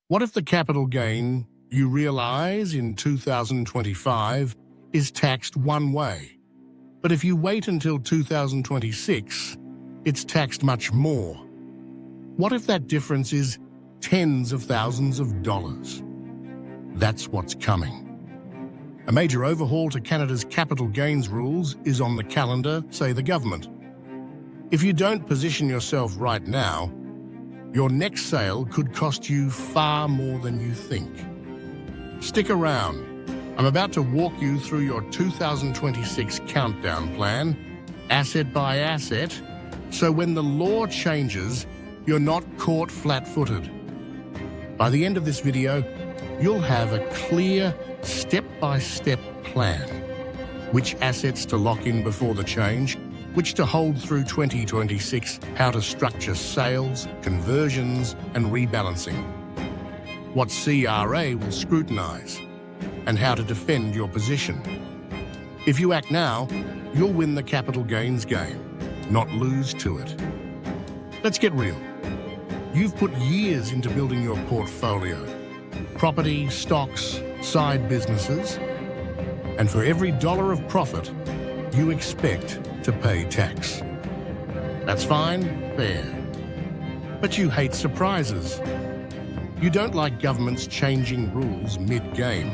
What if the capital gain you realize in 2025 is taxed one way, but if you wait until 2026, it's taxed much more? What if that difference is tens of thousands of dollars? That's what's coming. A major overhaul to Canada's capital gains rules is on the calendar, say the government. If you don't position yourself right now, your next sale could cost you far more than you think. Stick around. I'm about to walk you through your 2026 countdown plan, asset by asset, so when the law changes, you're not caught flat-footed. By the end of this video, you'll have a clear, step-by-step plan. Which assets to lock in before the change, which to hold through 2026, how to structure sales, conversions, and rebalancing. What CRA will scrutinize, and how to defend your position. If you act now, you'll win the capital gains game, not lose to it. Let's get real. You've put years into building your portfolio. Property, stocks, side businesses. And for every dollar of profit, you expect to pay tax. That's fine, fair. But you hate surprises. You don't like governments changing rules mid-game.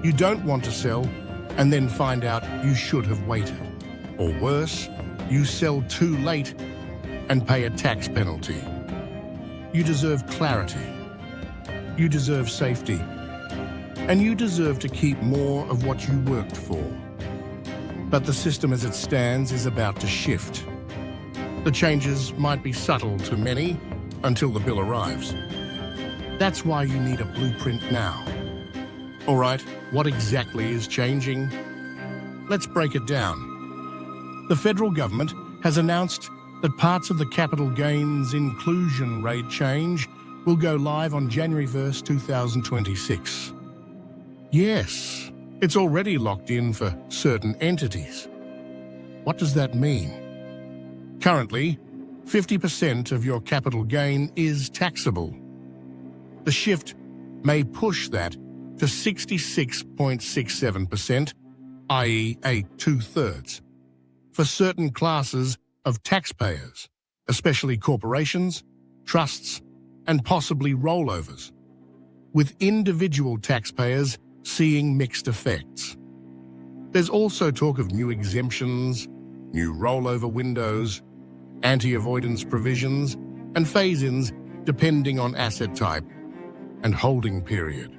You don't want to sell and then find out you should have waited. Or worse, you sell too late and pay a tax penalty. You deserve clarity. You deserve safety. And you deserve to keep more of what you worked for. But the system as it stands is about to shift. The changes might be subtle to many until the bill arrives. That's why you need a blueprint now. All right, what exactly is changing? Let's break it down. The federal government has announced that parts of the capital gains inclusion rate change will go live on January 1st, 2026. Yes, it's already locked in for certain entities. What does that mean? Currently, 50% of your capital gain is taxable. The shift may push that to 66.67%, i.e. a 2/3, for certain classes of taxpayers, especially corporations, trusts, and possibly rollovers, with individual taxpayers seeing mixed effects. There's also talk of new exemptions, new rollover windows, anti-avoidance provisions, and phase-ins depending on asset type and holding period.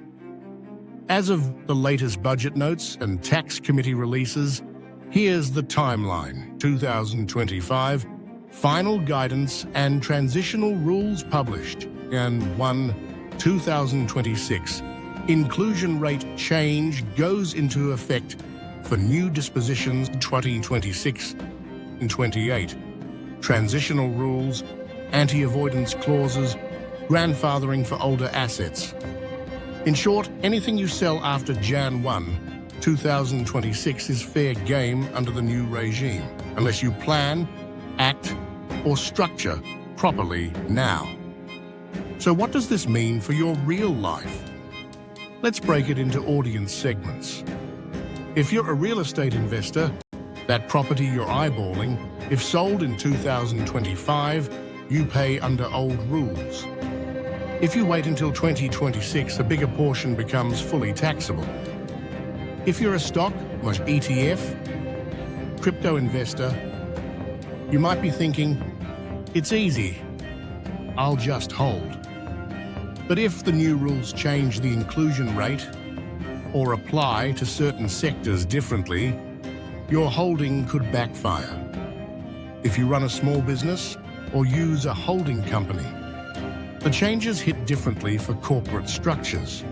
As of the latest budget notes and tax committee releases, here's the timeline: 2025, final guidance and transitional rules published, and 2026, inclusion rate change goes into effect for new dispositions 2026 and 28. Transitional rules, anti-avoidance clauses, grandfathering for older assets. In short, anything you sell after Jan 1, 2026 is fair game under the new regime, unless you plan, act, or structure properly now. So what does this mean for your real life? Let's break it into audience segments. If you're a real estate investor, that property you're eyeballing, if sold in 2025, you pay under old rules. If you wait until 2026, a bigger portion becomes fully taxable. If you're a stock or ETF, crypto investor, you might be thinking, it's easy, I'll just hold. But if the new rules change the inclusion rate or apply to certain sectors differently, your holding could backfire. If you run a small business or use a holding company, the changes hit differently for corporate structures.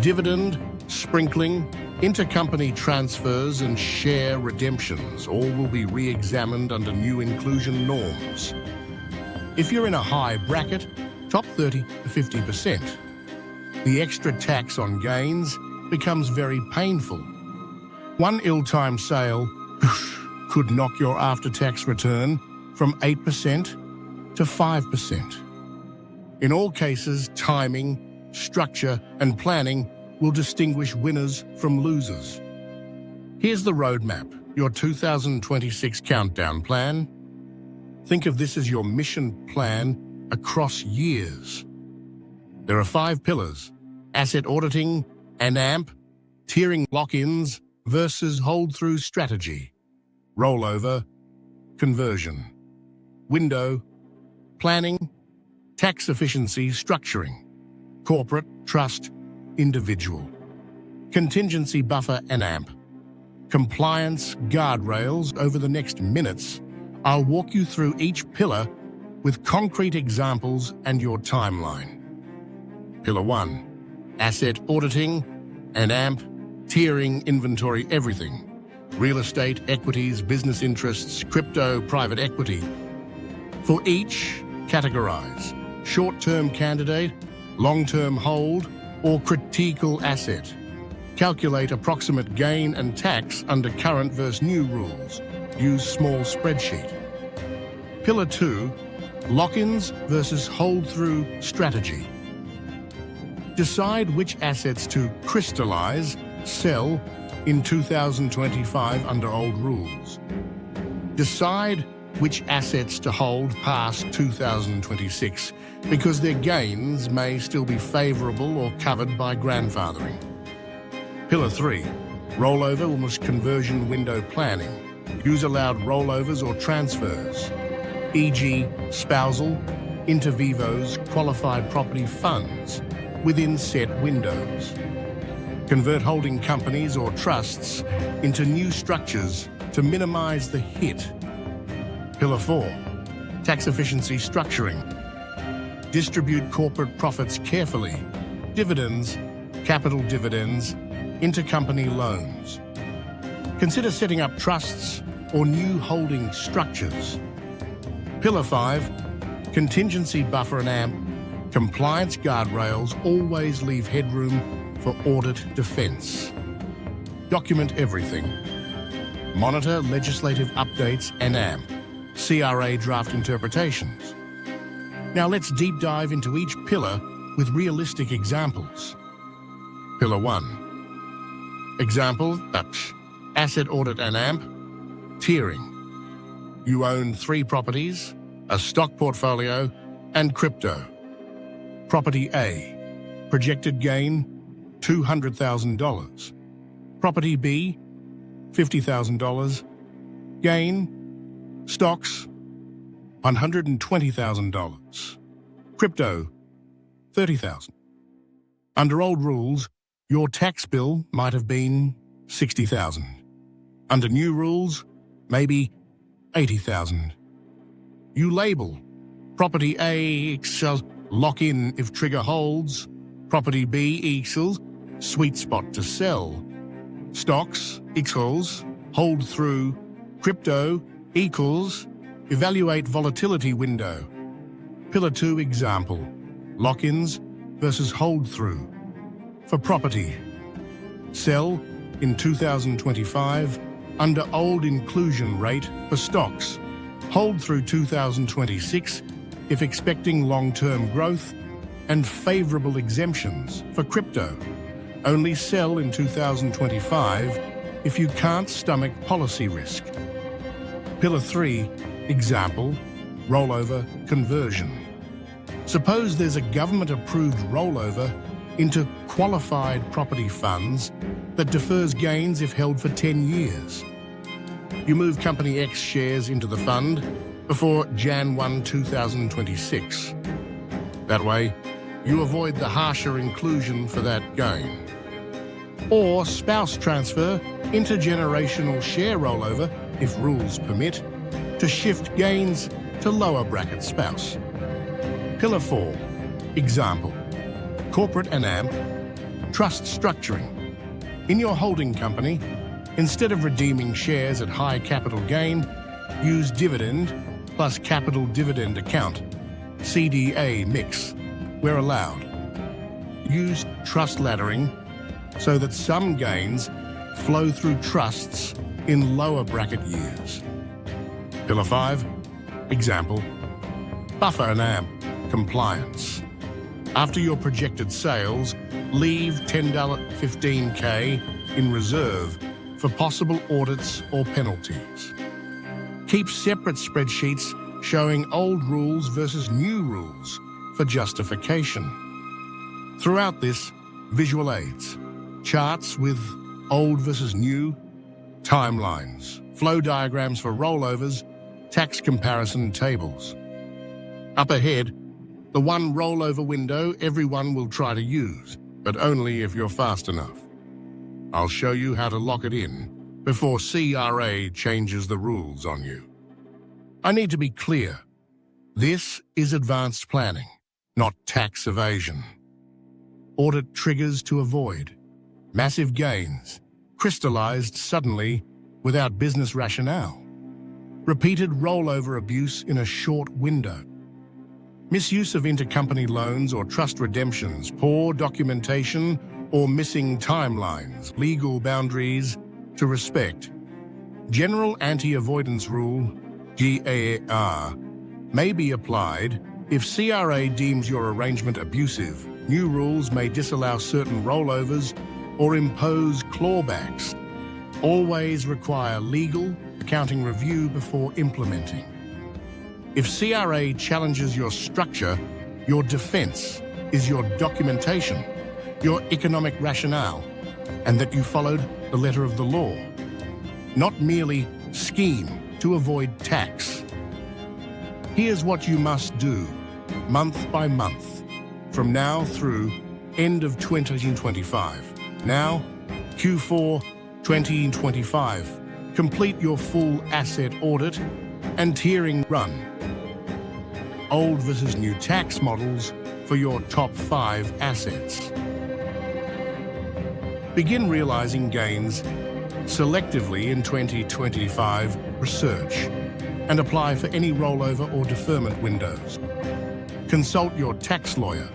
Dividend, sprinkling, intercompany transfers and share redemptions all will be re-examined under new inclusion norms. If you're in a high bracket, top 30 to 50%, the extra tax on gains becomes very painful. One ill-timed sale could knock your after-tax return from 8% to 5%. In all cases, timing, structure, and planning will distinguish winners from losers. Here's the roadmap, your 2026 countdown plan. Think of this as your mission plan across years. There are 5 pillars: asset auditing and AMP, tiering lock-ins versus hold-through strategy, rollover, conversion, window, planning, tax efficiency structuring, corporate, trust, individual, contingency buffer and AMP, compliance guardrails. Over the next minutes, I'll walk you through each pillar with concrete examples and your timeline. Pillar 1, asset auditing and AMP, tiering inventory everything, real estate, equities, business interests, crypto, private equity. For each, categorize: short-term candidate, long-term hold, or critical asset. Calculate approximate gain and tax under current versus new rules. Use small spreadsheet. Pillar 2, lock-ins versus hold-through strategy. Decide which assets to crystallize, sell in 2025 under old rules. Decide which assets to hold past 2026 because their gains may still be favorable or covered by grandfathering. Pillar 3, rollover almost conversion window planning. Use allowed rollovers or transfers, e.g. spousal, inter vivos, qualified property funds, within set windows. Convert holding companies or trusts into new structures to minimize the hit. Pillar 4, tax efficiency structuring. Distribute corporate profits carefully. Dividends, capital dividends, intercompany loans. Consider setting up trusts or new holding structures. Pillar 5, contingency buffer and AMP. Compliance guardrails always leave headroom for audit defense. Document everything. Monitor legislative updates and AMP. CRA draft interpretations. Now let's deep dive into each pillar with realistic examples. Pillar 1. Example, asset audit and AMP, tiering. You own 3 properties, a stock portfolio, and crypto. Property A, projected gain, $200,000. Property B, $50,000. Gain, stocks, $120,000. Crypto, $30,000. Under old rules, your tax bill might have been $60,000. Under new rules, maybe $80,000. You label property A equals lock-in if trigger holds, property B equals sweet spot to sell, stocks equals hold through, crypto equals evaluate volatility window. Pillar 2 example, lock-ins versus hold through. For property, sell in 2025 under old inclusion rate for stocks. Hold through 2026 if expecting long-term growth and favorable exemptions for crypto. Only sell in 2025 if you can't stomach policy risk. Pillar 3, example, rollover conversion. Suppose there's a government-approved rollover into qualified property funds that defers gains if held for 10 years. You move Company X shares into the fund before Jan 1, 2026. That way, you avoid the harsher inclusion for that gain. Or spouse transfer, intergenerational share rollover, if rules permit, to shift gains to lower bracket spouse. Pillar 4, example, corporate and AMP, trust structuring. In your holding company, instead of redeeming shares at high capital gain, use dividend plus capital dividend account, CDA mix, where allowed. Use trust laddering so that some gains flow through trusts in lower bracket years. Pillar 5, example, buffer and AMP, compliance. After your projected sales, leave $15K in reserve for possible audits or penalties. Keep separate spreadsheets showing old rules versus new rules for justification. Throughout this, visual aids, charts with old versus new, timelines, flow diagrams for rollovers, tax comparison tables. Up ahead, the one rollover window everyone will try to use, but only if you're fast enough. I'll show you how to lock it in before CRA changes the rules on you. I need to be clear. This is advanced planning, not tax evasion. Audit triggers to avoid. Massive gains, crystallized suddenly without business rationale. Repeated rollover abuse in a short window. Misuse of intercompany loans or trust redemptions, poor documentation or missing timelines, legal boundaries to respect. General Anti-Avoidance Rule, GAR, may be applied if CRA deems your arrangement abusive. New rules may disallow certain rollovers or impose clawbacks. Always require legal, accounting review before implementing. If CRA challenges your structure, your defense is your documentation, your economic rationale, and that you followed the letter of the law, not merely scheme to avoid tax. Here's what you must do, month by month, from now through end of 2025. Now, Q4 2025. Complete your full asset audit and tiering run. Old versus new tax models for your top 5 assets. Begin realizing gains selectively in 2025 research and apply for any rollover or deferment windows. Consult your tax lawyer,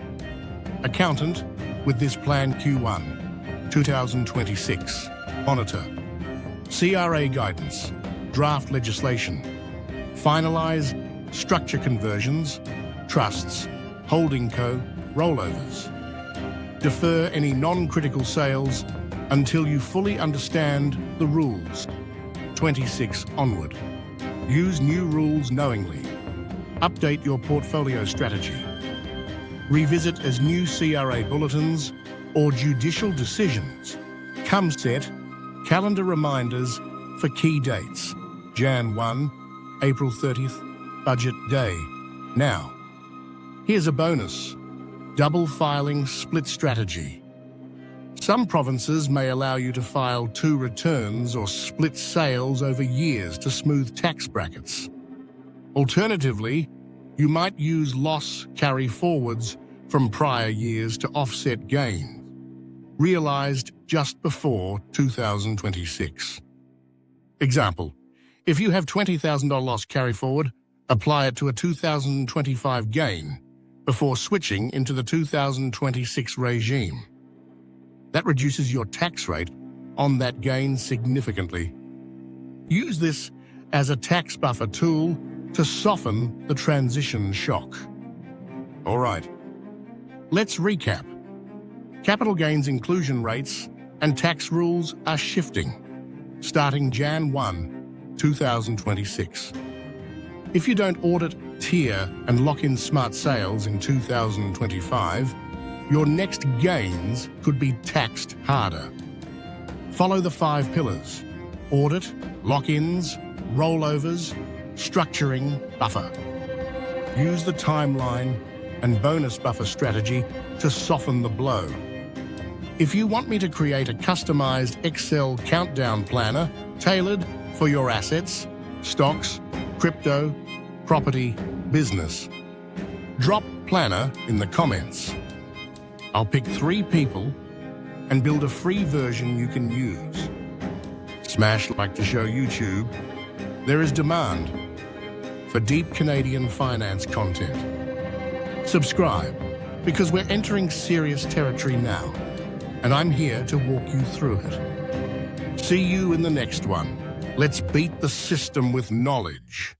accountant with this plan Q1 2026. Monitor CRA guidance, draft legislation, finalize structure conversions, trusts, holding co, rollovers. Defer any non-critical sales until you fully understand the rules. 26 onward. Use new rules knowingly. Update your portfolio strategy. Revisit as new CRA bulletins or judicial decisions. Come set calendar reminders for key dates. Jan 1, April 30th, budget day. Now, here's a bonus. Double filing split strategy. Some provinces may allow you to file 2 returns or split sales over years to smooth tax brackets. Alternatively, you might use loss carry forwards from prior years to offset gains, realized just before 2026. Example, if you have $20,000 loss carry forward, apply it to a 2025 gain before switching into the 2026 regime. That reduces your tax rate on that gain significantly. Use this as a tax buffer tool to soften the transition shock. All right, let's recap. Capital gains inclusion rates and tax rules are shifting, starting Jan 1, 2026. If you don't audit, tier, and lock in smart sales in 2025, your next gains could be taxed harder. Follow the 5 pillars: audit, lock-ins, rollovers, structuring, buffer. Use the timeline and bonus buffer strategy to soften the blow. If you want me to create a customized Excel countdown planner tailored for your assets, stocks, crypto, property, business, drop planner in the comments. I'll pick 3 people and build a free version you can use. Smash like to show YouTube. There is demand for deep Canadian finance content. Subscribe, because we're entering serious territory now, and I'm here to walk you through it. See you in the next one. Let's beat the system with knowledge.